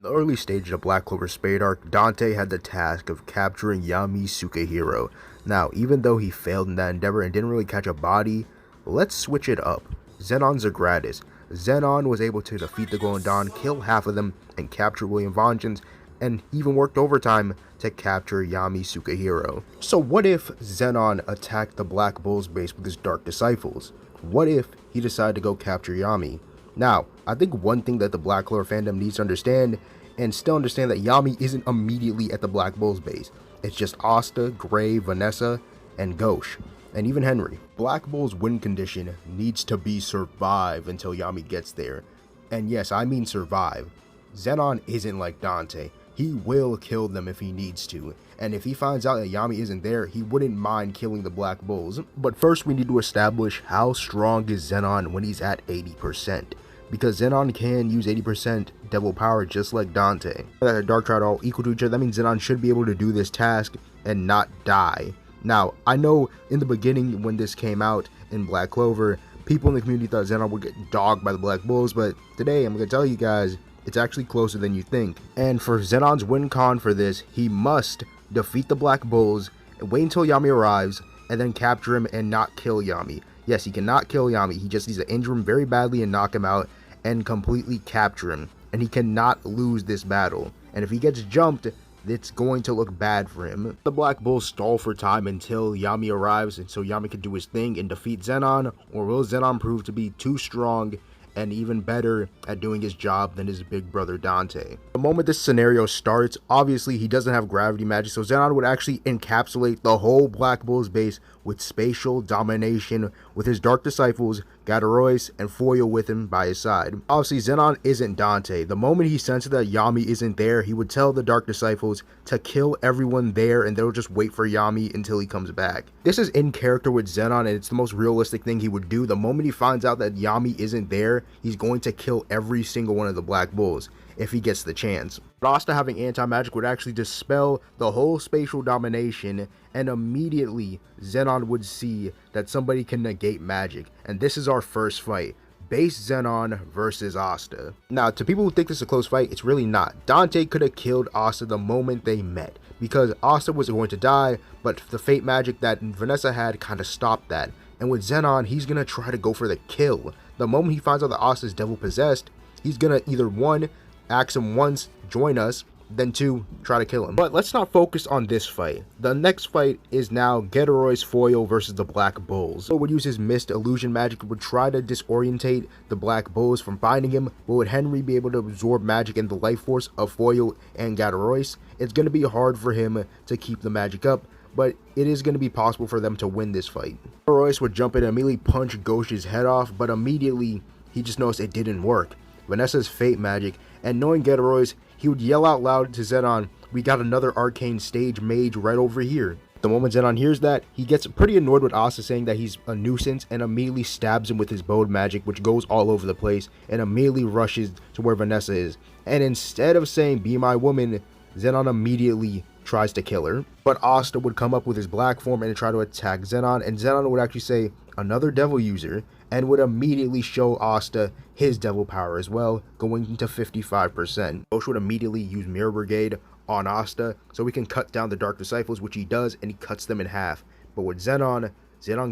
The early stages of Black Clover Spade arc, Dante had the task of capturing Yami Sukehiro. Now, even though he failed in that endeavor and didn't really catch a body, let's switch it up. Zenon Zagratis. Zenon was able to defeat the Golden Dawn, kill half of them, and capture William Vengeance, and even worked overtime to capture Yami Sukehiro. So what if Zenon attacked the Black Bull's base with his Dark Disciples? What if he decided to go capture Yami? Now, I think one thing that the Black Clover fandom needs to understand, and still understand, that Yami isn't immediately at the Black Bull's base. It's just Asta, Gray, Vanessa, and Ghosh, and even Henry. Black Bull's win condition needs to be survive until Yami gets there. And yes, I mean survive. Zenon isn't like Dante. He will kill them if he needs to, and if he finds out that Yami isn't there, he wouldn't mind killing the Black Bulls. But first we need to establish how strong is Zenon when he's at 80%. Because Zenon can use 80% devil power just like Dante. That Dark Triad are all equal to each other, that means Zenon should be able to do this task and not die. Now, I know in the beginning when this came out in Black Clover, people in the community thought Zenon would get dogged by the Black Bulls, but today I'm going to tell you guys, it's actually closer than you think. And for Zenon's win con for this, he must defeat the Black Bulls, wait until Yami arrives, and then capture him and not kill Yami. Yes, he cannot kill Yami, he just needs to injure him very badly and knock him out and completely capture him. And he cannot lose this battle. And if he gets jumped, it's going to look bad for him. The Black Bulls stall for time until Yami arrives, and so Yami can do his thing and defeat Zenon, or will Zenon prove to be too strong and even better at doing his job than his big brother Dante? The moment this scenario starts, obviously he doesn't have gravity magic, so Zenon would actually encapsulate the whole Black Bull's base with spatial domination with his Dark Disciples, Gadarois, and Foil with him by his side. Obviously Zenon isn't Dante. The moment he senses that Yami isn't there, he would tell the Dark Disciples to kill everyone there, and they'll just wait for Yami until he comes back. This is in character with Zenon, and it's the most realistic thing he would do. The moment he finds out that Yami isn't there, he's going to kill every single one of the Black Bulls if he gets the chance. But Asta having anti-magic would actually dispel the whole spatial domination, and immediately Zenon would see that somebody can negate magic. And this is our first fight. Base Zenon versus Asta. Now, to people who think this is a close fight, it's really not. Dante could have killed Asta the moment they met, because Asta was going to die, but the fate magic that Vanessa had kind of stopped that. And with Zenon, he's going to try to go for the kill. The moment he finds out that Asta is devil possessed, he's going to either 1, ask him once, join us, then 2, try to kill him. But let's not focus on this fight. The next fight is now Gadarois Foil versus the Black Bulls. So would use his mist illusion magic, would try to disorientate the Black Bulls from finding him, but would Henry be able to absorb magic and the life force of Foil and Gadarois? It's going to be hard for him to keep the magic up, but it is going to be possible for them to win this fight. Gadarois would jump in and immediately punch Ghosh's head off, but immediately he just noticed it didn't work. Vanessa's fate magic, and knowing Gadarois, he would yell out loud to Zenon, "We got another arcane stage mage right over here." The moment Zenon hears that, he gets pretty annoyed with Asta saying that he's a nuisance, and immediately stabs him with his bowed magic, which goes all over the place, and immediately rushes to where Vanessa is. And instead of saying, "Be my woman," Zenon immediately tries to kill her. But Asta would come up with his black form and try to attack Zenon, and Zenon would actually say, "Another devil user," and would immediately show Asta his devil power as well, going into 55%. Ghosh would immediately use Mirror Brigade on Asta so he can cut down the Dark Disciples, which he does, and he cuts them in half. But with Zenon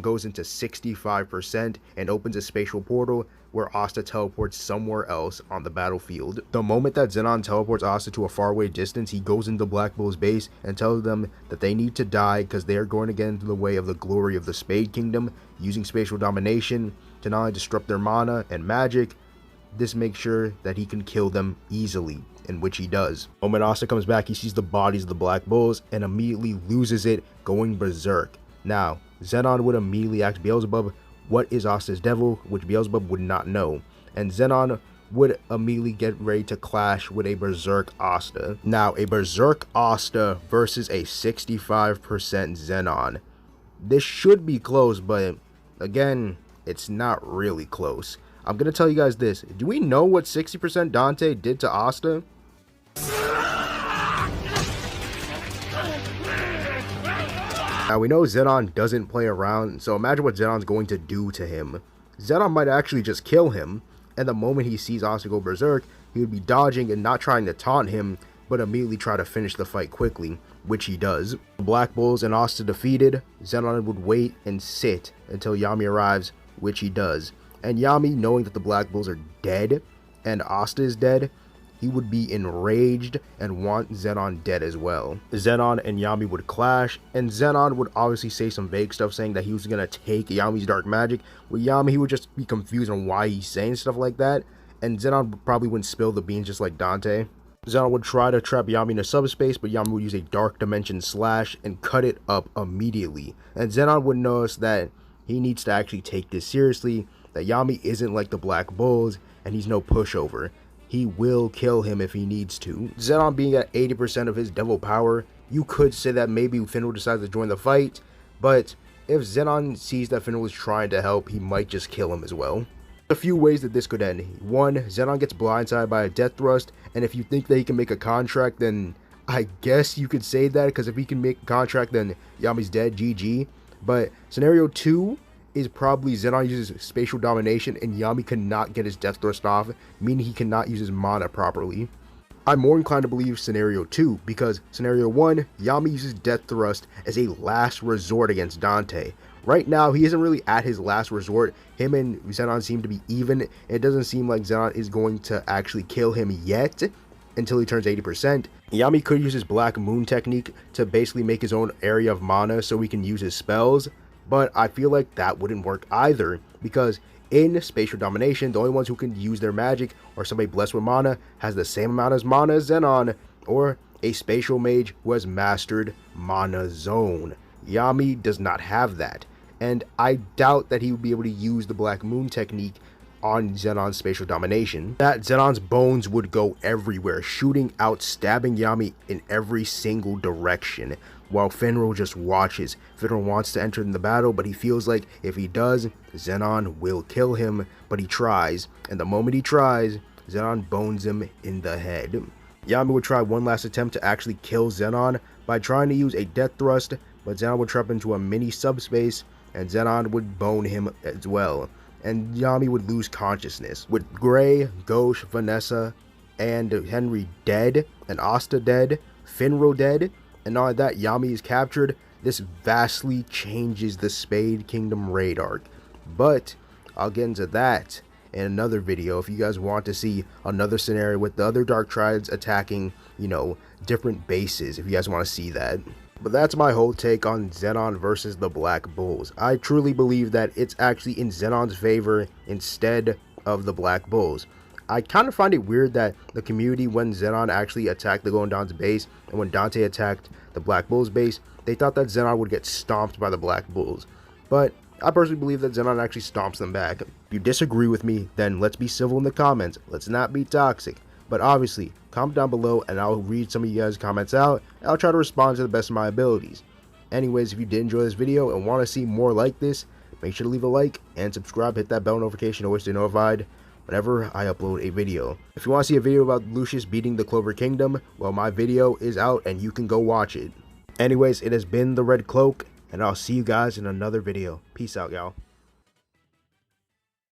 goes into 65% and opens a spatial portal where Asta teleports somewhere else on the battlefield. The moment that Zenon teleports Asta to a faraway distance, he goes into Black Bull's base and tells them that they need to die because they are going to get into the way of the glory of the Spade Kingdom, using spatial domination to not only disrupt their mana and magic. This makes sure that he can kill them easily, in which he does. The moment Asta comes back, he sees the bodies of the Black Bulls and immediately loses it, going berserk. Now, Zenon would immediately ask Beelzebub what is Asta's devil, which Beelzebub would not know, and Zenon would immediately get ready to clash with a berserk Asta. Now, a berserk Asta versus a 65% Zenon. This should be close, but again, it's not really close. I'm gonna tell you guys this. Do we know what 60% Dante did to Asta? Now, we know Zenon doesn't play around, so imagine what Zenon's going to do to him. Zenon might actually just kill him, and the moment he sees Asta go berserk, he would be dodging and not trying to taunt him, but immediately try to finish the fight quickly, which he does. The Black Bulls and Asta defeated, Zenon would wait and sit until Yami arrives, which he does. And Yami, knowing that the Black Bulls are dead and Asta is dead, he would be enraged and want Zenon dead as well. Zenon and Yami would clash, and Zenon would obviously say some vague stuff saying that he was gonna take Yami's dark magic. With Yami, he would just be confused on why he's saying stuff like that, and Zenon probably wouldn't spill the beans just like Dante. Zenon would try to trap Yami in a subspace, but Yami would use a dark dimension slash and cut it up immediately. And Zenon would notice that he needs to actually take this seriously, that Yami isn't like the Black Bulls, and he's no pushover. He will kill him if he needs to. Zenon being at 80% of his devil power, you could say that maybe Finral decides to join the fight, but if Zenon sees that Finral is trying to help, he might just kill him as well. A few ways that this could end. 1, Zenon gets blindsided by a death thrust, and if you think that he can make a contract, then I guess you could say that, because if he can make a contract, then Yami's dead, GG. But scenario 2 is probably Zenon uses spatial domination and Yami cannot get his death thrust off, meaning he cannot use his mana properly. I'm more inclined to believe scenario 2, because scenario 1, Yami uses death thrust as a last resort against Dante. Right now, he isn't really at his last resort. Him and Zenon seem to be even. It doesn't seem like Zenon is going to actually kill him yet until he turns 80%. Yami could use his Black Moon technique to basically make his own area of mana so he can use his spells, but I feel like that wouldn't work either, because in spatial domination, the only ones who can use their magic are somebody blessed with mana, has the same amount as mana as Zenon, or a spatial mage who has mastered Mana Zone. Yami does not have that, and I doubt that he would be able to use the Black Moon technique on Zenon's spatial domination. That Zenon's bones would go everywhere, shooting out, stabbing Yami in every single direction, while Finral just watches. Finral wants to enter in the battle, but he feels like if he does, Zenon will kill him, but he tries, and the moment he tries, Zenon bones him in the head. Yami would try one last attempt to actually kill Zenon by trying to use a death thrust, but Zenon would trap into a mini subspace, and Zenon would bone him as well, and Yami would lose consciousness. With Gray, Ghosh, Vanessa, and Henry dead, and Asta dead, Finral dead, and all of that, Yami is captured. This vastly changes the Spade Kingdom raid arc, but I'll get into that in another video if you guys want to see another scenario with the other Dark Triads attacking, you know, different bases, if you guys want to see that. But that's my whole take on Zenon versus the Black Bulls. I truly believe that it's actually in Zenon's favor instead of the Black Bulls. I kind of find it weird that the community, when Zenon actually attacked the Goendan's base and when Dante attacked the Black Bulls base, they thought that Zenon would get stomped by the Black Bulls. But I personally believe that Zenon actually stomps them back. If you disagree with me, then let's be civil in the comments. Let's not be toxic. But obviously, comment down below and I'll read some of you guys' comments out, and I'll try to respond to the best of my abilities. Anyways, if you did enjoy this video and want to see more like this, make sure to leave a like and subscribe, hit that bell notification to always stay notified whenever I upload a video. If you want to see a video about Lucius beating the Clover Kingdom, well, my video is out and you can go watch it. Anyways, it has been the Red Cloak, and I'll see you guys in another video. Peace out, y'all.